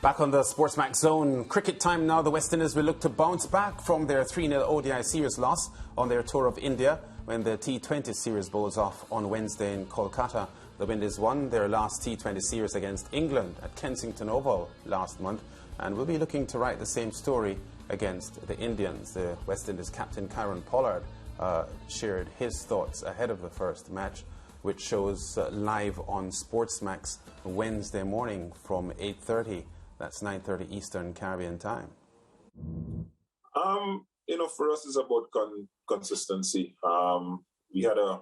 Back on the SportsMax zone, cricket time now. The West Indies will look to bounce back from their 3-0 ODI series loss on their tour of India when the T20 series bowls off on Wednesday in Kolkata. The Windies won their last T20 series against England at Kensington Oval last month and will be looking to write the same story against the Indians. The West Indies captain Kieron Pollard shared his thoughts ahead of the first match, which shows live on SportsMax Wednesday morning from 8:30. That's 9:30 Eastern Caribbean time. For us, it's about consistency. We had a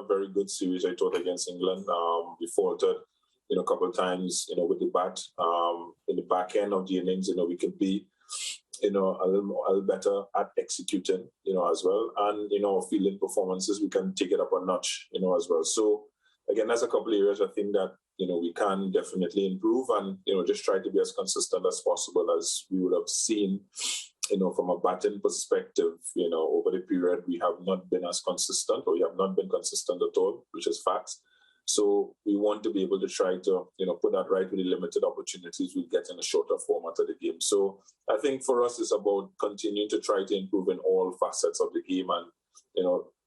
very good series, I thought, against England. We faltered, a couple of times, with the bat. In the back end of the innings, we could be, a little better at executing, as well. And, fielding performances, we can take it up a notch, as well. So, again, there's a couple of areas I think that, we can definitely improve and, just try to be as consistent as possible as we would have seen, from a batting perspective, over the period, we have not been as consistent, or we have not been consistent at all, which is facts. So we want to be able to try to, put that right with the limited opportunities we get in a shorter format of the game. So I think for us, it's about continuing to try to improve in all facets of the game and,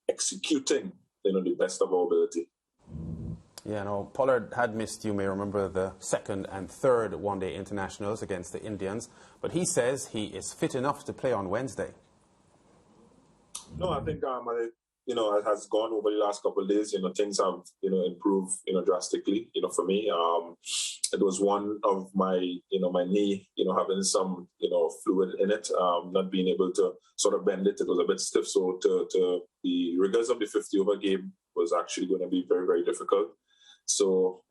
executing, the best of our ability. Yeah, no, Pollard had missed, you may remember, the second and third one-day internationals against the Indians, but he says he is fit enough to play on Wednesday. No, I think, it has gone over the last couple of days. Things have, improved, drastically, for me. It was one of my, my knee, having some, fluid in it, not being able to sort of bend it. It was a bit stiff. So to the rigors of the 50-over game was actually going to be very, very difficult. So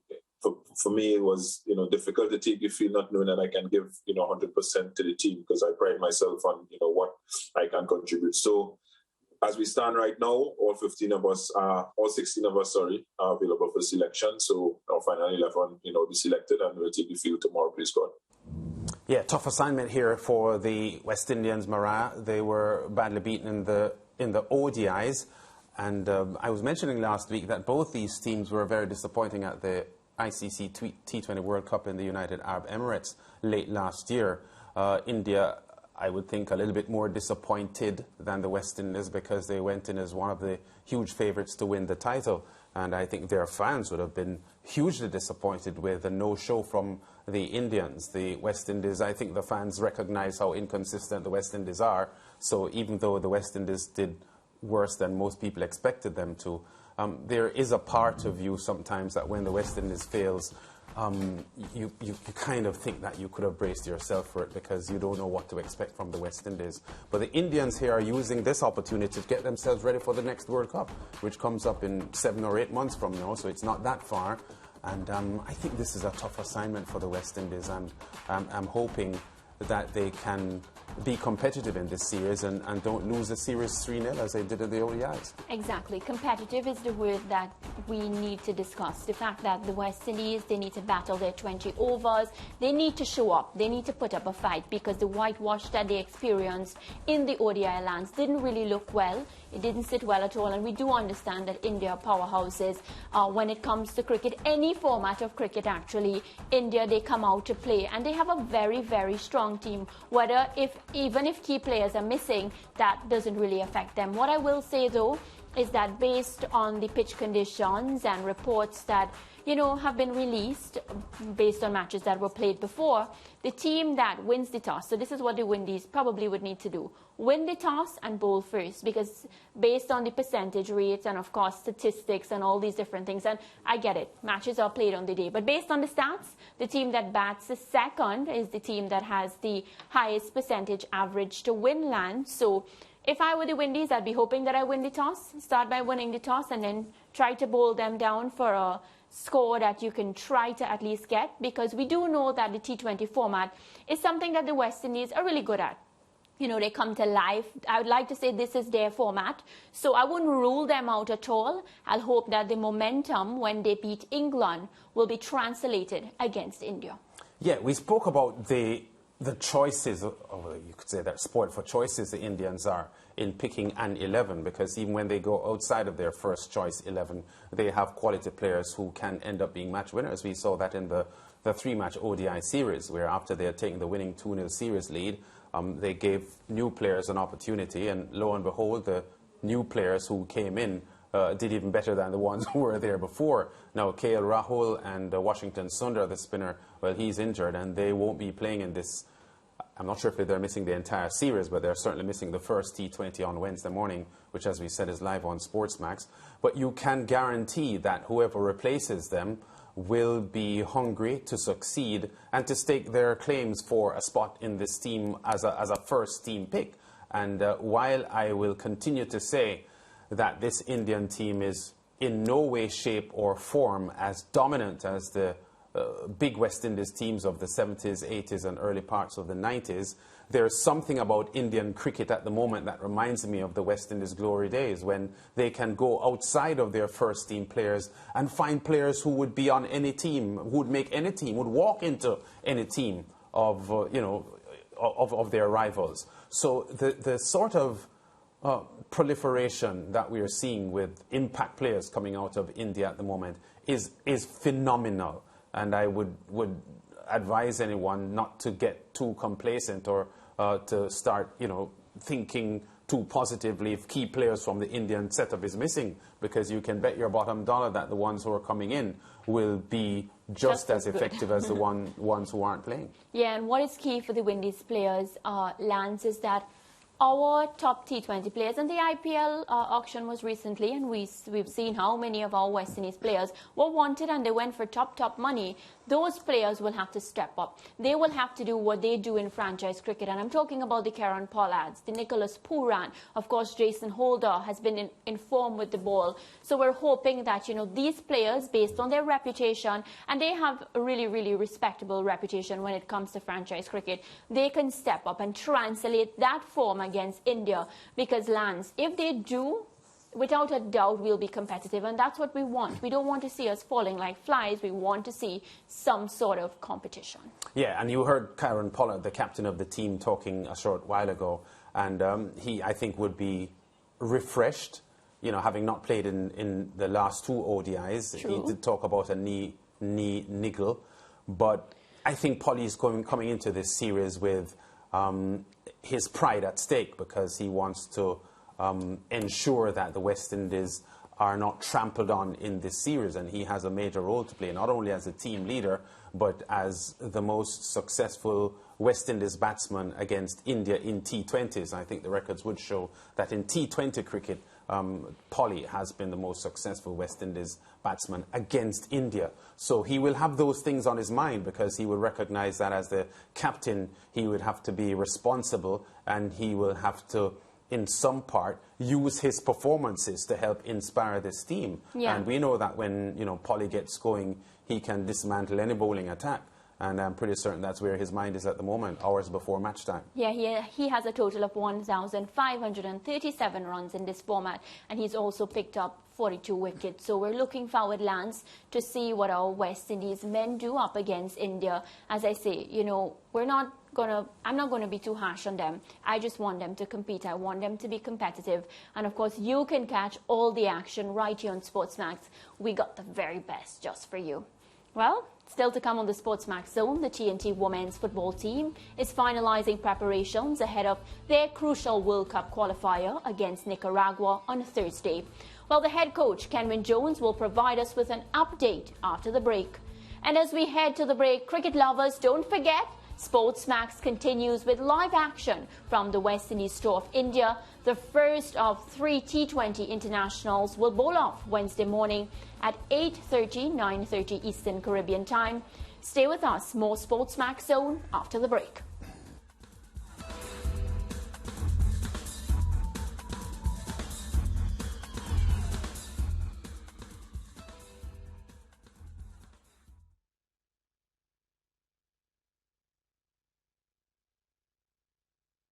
for me, it was, difficult to take the field, not knowing that I can give, 100% to the team, because I pride myself on, what I can contribute. So as we stand right now, all 16 of us, are available for selection. So our final 11, be selected, and we'll take the field tomorrow, please God. Yeah, tough assignment here for the West Indians, Mara. They were badly beaten in the ODIs. And I was mentioning last week that both these teams were very disappointing at the ICC T20 World Cup in the United Arab Emirates late last year. India, I would think, a little bit more disappointed than the West Indies because they went in as one of the huge favourites to win the title. And I think their fans would have been hugely disappointed with the no-show from the Indians. The West Indies, I think the fans recognise how inconsistent the West Indies are. So even though the West Indies did worse than most people expected them to, there is a part of you sometimes that when the West Indies fails, you kind of think that you could have braced yourself for it because you don't know what to expect from the West Indies. But the Indians here are using this opportunity to get themselves ready for the next World Cup, which comes up in 7 or 8 months from now, so it's not that far. And I think this is a tough assignment for the West Indies, and I'm hoping that they can be competitive in this series and don't lose the series 3-0 as they did in the ODIs. Exactly. Competitive is the word that we need to discuss. The fact that the West Indies, they need to battle their 20 overs. They need to show up. They need to put up a fight because the whitewash that they experienced in the ODI lands didn't really look well. It didn't sit well at all. And we do understand that India are powerhouses when it comes to cricket. Any format of cricket, actually, India, they come out to play. And they have a very, very strong team. Even if key players are missing, that doesn't really affect them. What I will say, though, is that based on the pitch conditions and reports that, have been released based on matches that were played before, the team that wins the toss, so this is what the Windies probably would need to do, win the toss and bowl first, because based on the percentage rates and, of course, statistics and all these different things, and I get it, matches are played on the day, but based on the stats, the team that bats the second is the team that has the highest percentage average to win land. So if I were the Windies, I'd be hoping that I win the toss, start by winning the toss, and then try to bowl them down for a score that you can try to at least get, because we do know that the T20 format is something that the West Indies are really good at. They come to life. I would like to say this is their format, so I wouldn't rule them out at all. I'll hope that the momentum when they beat England will be translated against India. Yeah, we spoke about the choices, or you could say they're spoiled for choices the Indians are in picking an 11, because even when they go outside of their first choice 11, they have quality players who can end up being match winners. We saw that in the three-match ODI series, where after they had taken the winning 2-0 series lead, they gave new players an opportunity, and lo and behold, the new players who came in did even better than the ones who were there before. Now, KL Rahul and Washington Sundar, the spinner, well, he's injured, and they won't be playing in this. I'm not sure if they're missing the entire series, but they're certainly missing the first T20 on Wednesday morning, which, as we said, is live on SportsMax. But you can guarantee that whoever replaces them will be hungry to succeed and to stake their claims for a spot in this team as a first team pick. And while I will continue to say that this Indian team is in no way, shape or form as dominant as the big West Indies teams of the 70s, 80s and early parts of the 90s, there's something about Indian cricket at the moment that reminds me of the West Indies glory days, when they can go outside of their first team players and find players who would be on any team, who would make any team, would walk into any team of, of their rivals. So the sort of proliferation that we are seeing with impact players coming out of India at the moment is phenomenal. And I would advise anyone not to get too complacent or to start, thinking too positively if key players from the Indian setup is missing, because you can bet your bottom dollar that the ones who are coming in will be just as effective as the ones who aren't playing. Yeah, and what is key for the Windies players, Lance, is that our top T20 players, and the IPL auction was recently, and we've seen how many of our West Indies players were wanted and they went for top money. Those players will have to step up. They will have to do what they do in franchise cricket, and I'm talking about the Kieron Pollards, the Nicholas Pooran, of course Jason Holder has been in form with the ball. So we're hoping that these players, based on their reputation, and they have a really respectable reputation when it comes to franchise cricket, they can step up and translate that form against India, because Lance, if they do, without a doubt we'll be competitive, and that's what we want. We don't want to see us falling like flies. We want to see some sort of competition. Yeah, and you heard Kieron Pollard, the captain of the team, talking a short while ago, and he, I think, would be refreshed, having not played in the last two ODIs. True. He did talk about a knee niggle, but I think Polly is coming into this series with his pride at stake, because he wants to ensure that the West Indies are not trampled on in this series, and he has a major role to play, not only as a team leader, but as the most successful West Indies batsman against India in T20s. I think the records would show that in T20 cricket, Polly has been the most successful West Indies batsman against India. So he will have those things on his mind, because he will recognize that as the captain, he would have to be responsible, and he will have to, in some part, use his performances to help inspire this team. Yeah. And we know that when, Polly gets going, he can dismantle any bowling attack. And I'm pretty certain that's where his mind is at the moment, hours before match time. Yeah, he has a total of 1,537 runs in this format, and he's also picked up 42 wickets. So we're looking forward, Lance, to see what our West Indies men do up against India. As I say, I'm not going to be too harsh on them. I just want them to compete. I want them to be competitive. And of course, you can catch all the action right here on SportsMax. We got the very best just for you. Well, still to come on the SportsMax Zone, the TNT women's football team is finalizing preparations ahead of their crucial World Cup qualifier against Nicaragua on Thursday. Well, the head coach, Kenwyn Jones, will provide us with an update after the break. And as we head to the break, cricket lovers, don't forget, SportsMax continues with live action from the West Indies tour of India. The first of 3 T20 internationals will bowl off Wednesday morning at 8:30, 9:30 Eastern Caribbean time. Stay with us. More SportsMax Zone after the break.